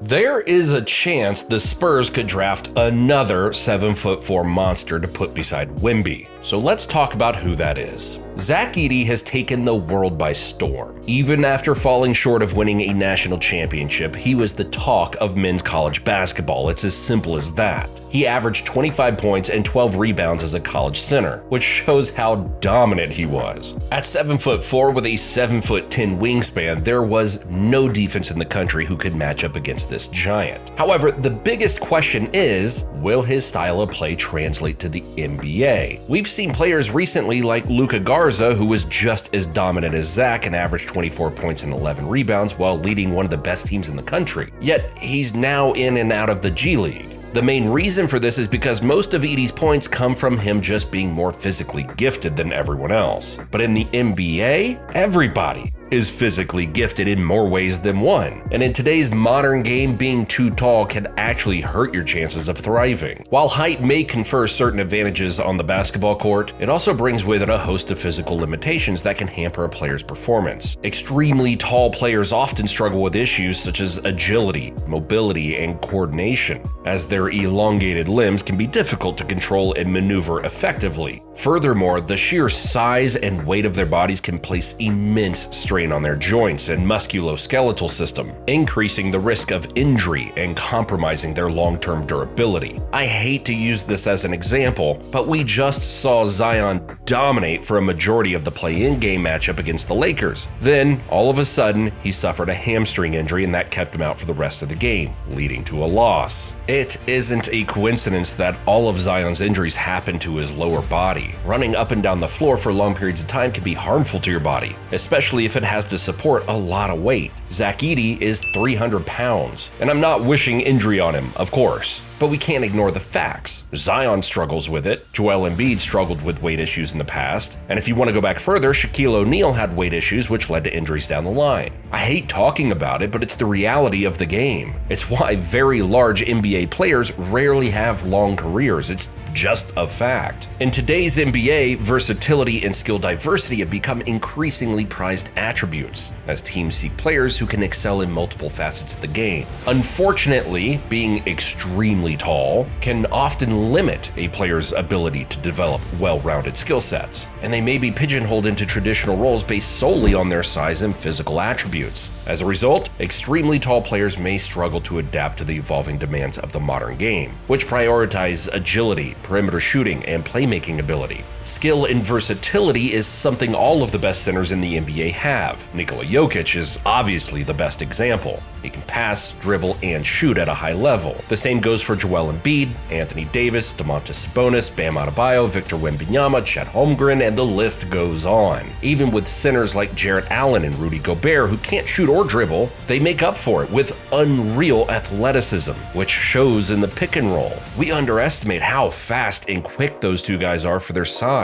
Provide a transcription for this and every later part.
There is a chance the Spurs could draft another 7'4" monster to put beside Wemby. So let's talk about who that is. Zach Edey has taken the world by storm. Even after falling short of winning a national championship, he was the talk of men's college basketball. It's as simple as that. He averaged 25 points and 12 rebounds as a college center, which shows how dominant he was. At 7'4" with a 7'10" wingspan, there was no defense in the country who could match up against this giant. However, the biggest question is, will his style of play translate to the NBA? We've seen players recently like Luka Garza, who was just as dominant as Zach and averaged 24 points and 11 rebounds while leading one of the best teams in the country. Yet he's now in and out of the G League. The main reason for this is because most of Edey's points come from him just being more physically gifted than everyone else. But in the NBA, everybody is physically gifted in more ways than one. And in today's modern game, being too tall can actually hurt your chances of thriving. While height may confer certain advantages on the basketball court, it also brings with it a host of physical limitations that can hamper a player's performance. Extremely tall players often struggle with issues such as agility, mobility, and coordination, as their elongated limbs can be difficult to control and maneuver effectively. Furthermore, the sheer size and weight of their bodies can place immense strain on their joints and musculoskeletal system, increasing the risk of injury and compromising their long-term durability. I hate to use this as an example, but we just saw Zion dominate for a majority of the play-in game matchup against the Lakers. Then, all of a sudden, he suffered a hamstring injury and that kept him out for the rest of the game, leading to a loss. It isn't a coincidence that all of Zion's injuries happened to his lower body. Running up and down the floor for long periods of time can be harmful to your body, especially if it has to support a lot of weight. Zach Edey is 300 pounds, and I'm not wishing injury on him, of course. But we can't ignore the facts. Zion struggles with it, Joel Embiid struggled with weight issues in the past, and if you want to go back further, Shaquille O'Neal had weight issues which led to injuries down the line. I hate talking about it, but it's the reality of the game. It's why very large NBA players rarely have long careers. It's just a fact. In today's NBA, versatility and skill diversity have become increasingly prized attributes, as teams seek players who can excel in multiple facets of the game. Unfortunately, being extremely tall can often limit a player's ability to develop well-rounded skill sets, and they may be pigeonholed into traditional roles based solely on their size and physical attributes. As a result, extremely tall players may struggle to adapt to the evolving demands of the modern game, which prioritize agility, perimeter shooting, and playmaking ability. Skill and versatility is something all of the best centers in the NBA have. Nikola Jokic is obviously the best example. He can pass, dribble, and shoot at a high level. The same goes for Joel Embiid, Anthony Davis, Domantas Sabonis, Bam Adebayo, Victor Wembanyama, Chet Holmgren, and the list goes on. Even with centers like Jarrett Allen and Rudy Gobert who can't shoot or dribble, they make up for it with unreal athleticism, which shows in the pick and roll. We underestimate how fast and quick those two guys are for their size.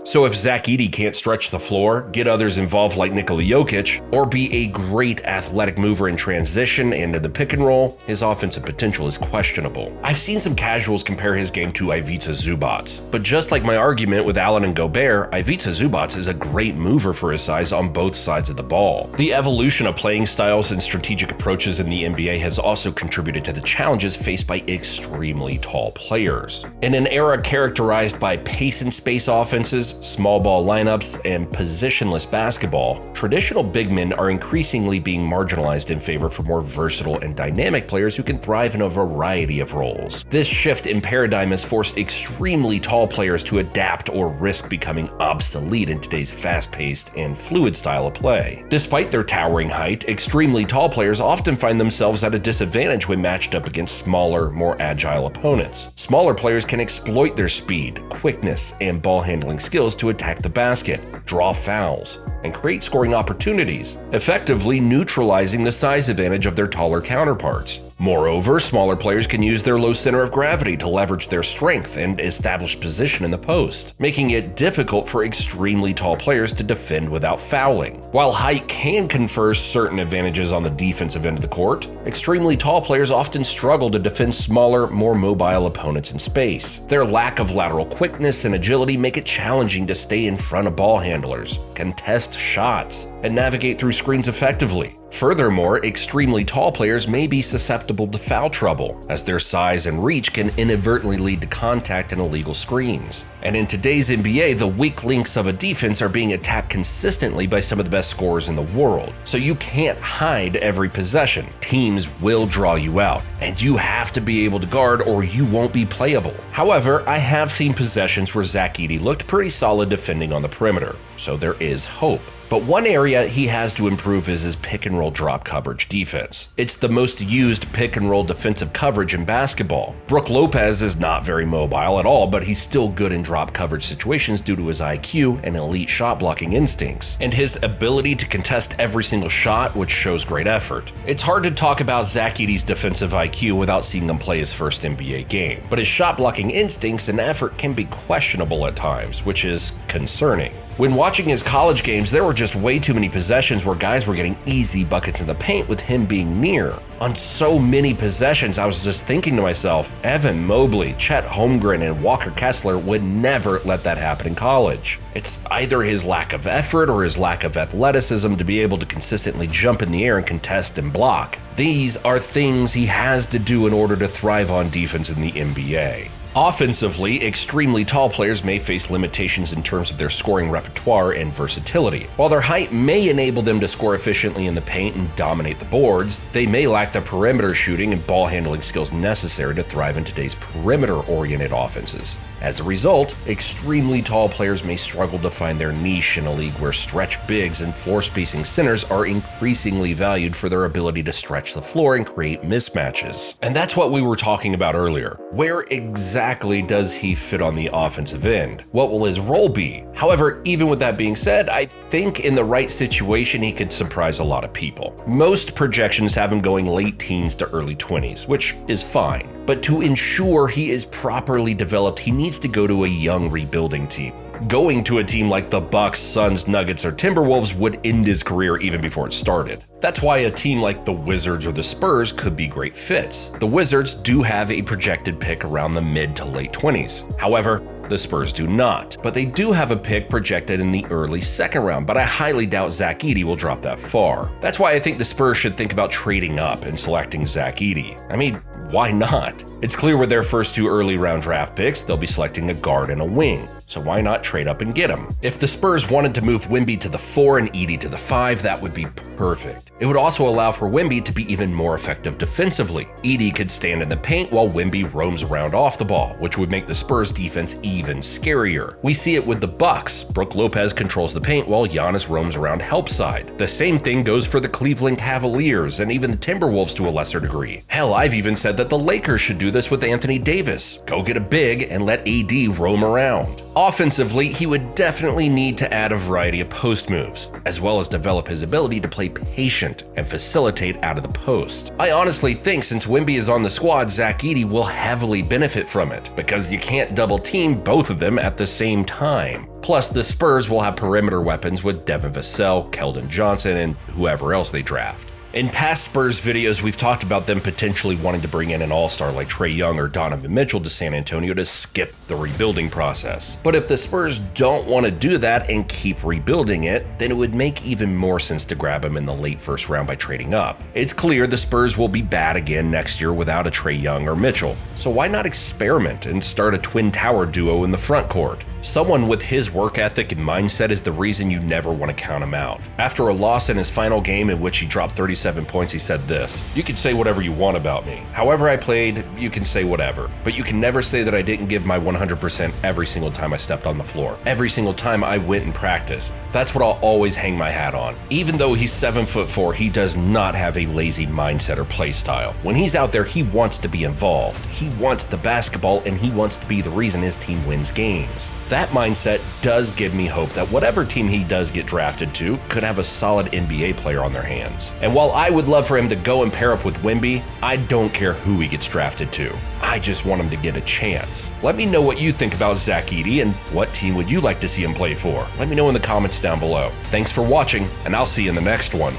So if Zach Edey can't stretch the floor, get others involved like Nikola Jokic, or be a great athletic mover in transition and in the pick and roll, his offensive potential is questionable. I've seen some casuals compare his game to Ivica Zubac's, but just like my argument with Allen and Gobert, Ivica Zubac is a great mover for his size on both sides of the ball. The evolution of playing styles and strategic approaches in the NBA has also contributed to the challenges faced by extremely tall players. In an era characterized by pace and space offenses, small ball lineups, and positionless basketball, traditional big men are increasingly being marginalized in favor for more versatile and dynamic players who can thrive in a variety of roles. This shift in paradigm has forced extremely tall players to adapt or risk becoming obsolete in today's fast-paced and fluid style of play. Despite their towering height, extremely tall players often find themselves at a disadvantage when matched up against smaller, more agile opponents. Smaller players can exploit their speed, quickness, and ball handling skills to attack the basket, draw fouls, and create scoring opportunities, effectively neutralizing the size advantage of their taller counterparts. Moreover, smaller players can use their low center of gravity to leverage their strength and establish position in the post, making it difficult for extremely tall players to defend without fouling. While height can confer certain advantages on the defensive end of the court, extremely tall players often struggle to defend smaller, more mobile opponents in space. Their lack of lateral quickness and agility make it challenging to stay in front of ball handlers, contest shots, and navigate through screens effectively. Furthermore, extremely tall players may be susceptible to foul trouble, as their size and reach can inadvertently lead to contact and illegal screens. And in today's NBA, the weak links of a defense are being attacked consistently by some of the best scorers in the world. So you can't hide every possession. Teams will draw you out, and you have to be able to guard or you won't be playable. However, I have seen possessions where Zach Edey looked pretty solid defending on the perimeter, so there is hope. But one area he has to improve is his pick and roll drop coverage defense. It's the most used pick and roll defensive coverage in basketball. Brook Lopez is not very mobile at all, but he's still good in drop coverage situations due to his IQ and elite shot blocking instincts, and his ability to contest every single shot, which shows great effort. It's hard to talk about Zach Edey's defensive IQ without seeing him play his first NBA game, but his shot blocking instincts and effort can be questionable at times, which is concerning. When watching his college games, there were just way too many possessions where guys were getting easy buckets in the paint with him being near. On so many possessions, I was just thinking to myself, Evan Mobley, Chet Holmgren, and Walker Kessler would never let that happen in college. It's either his lack of effort or his lack of athleticism to be able to consistently jump in the air and contest and block. These are things he has to do in order to thrive on defense in the NBA. Offensively, extremely tall players may face limitations in terms of their scoring repertoire and versatility. While their height may enable them to score efficiently in the paint and dominate the boards, they may lack the perimeter shooting and ball handling skills necessary to thrive in today's perimeter-oriented offenses. As a result, extremely tall players may struggle to find their niche in a league where stretch bigs and floor-spacing centers are increasingly valued for their ability to stretch the floor and create mismatches. And that's what we were talking about earlier. Where exactly does he fit on the offensive end? What will his role be? However, even with that being said, I think in the right situation he could surprise a lot of people. Most projections have him going late teens to early 20s, which is fine. But to ensure he is properly developed, he needs to go to a young rebuilding team. Going to a team like the Bucks, Suns, Nuggets, or Timberwolves would end his career even before it started. That's why a team like the Wizards or the Spurs could be great fits. The Wizards do have a projected pick around the mid to late 20s. However, the Spurs do not, but they do have a pick projected in the early second round, but I highly doubt Zach Edey will drop that far. That's why I think the Spurs should think about trading up and selecting Zach Edey. I mean, why not? It's clear with their first two early round draft picks, they'll be selecting a guard and a wing. So why not trade up and get him? If the Spurs wanted to move Wemby to the 4 and Edey to the 5, that would be perfect. It would also allow for Wemby to be even more effective defensively. Edey could stand in the paint while Wemby roams around off the ball, which would make the Spurs defense even scarier. We see it with the Bucks. Brook Lopez controls the paint while Giannis roams around help side. The same thing goes for the Cleveland Cavaliers and even the Timberwolves to a lesser degree. Hell, I've even said that the Lakers should do this with Anthony Davis. Go get a big and let AD roam around. Offensively, he would definitely need to add a variety of post moves, as well as develop his ability to play patient and facilitate out of the post. I honestly think since Wemby is on the squad, Zach Edey will heavily benefit from it, because you can't double team both of them at the same time. Plus, the Spurs will have perimeter weapons with Devin Vassell, Keldon Johnson, and whoever else they draft. In past Spurs videos, we've talked about them potentially wanting to bring in an all-star like Trae Young or Donovan Mitchell to San Antonio to skip the rebuilding process. But if the Spurs don't want to do that and keep rebuilding it, then it would make even more sense to grab him in the late first round by trading up. It's clear the Spurs will be bad again next year without a Trae Young or Mitchell, so why not experiment and start a twin tower duo in the front court? Someone with his work ethic and mindset is the reason you never want to count him out. After a loss in his final game in which he dropped 37 points, he said this: "You can say whatever you want about me. However I played, you can say whatever. But you can never say that I didn't give my 100% every single time I stepped on the floor. Every single time I went and practiced. That's what I'll always hang my hat on." Even though he's 7'4", he does not have a lazy mindset or play style. When he's out there, he wants to be involved. He wants the basketball and he wants to be the reason his team wins games. That mindset does give me hope that whatever team he does get drafted to could have a solid NBA player on their hands. And while I would love for him to go and pair up with Wemby, I don't care who he gets drafted to. I just want him to get a chance. Let me know what you think about Zach Edey and what team would you like to see him play for. Let me know in the comments down below. Thanks for watching, and I'll see you in the next one.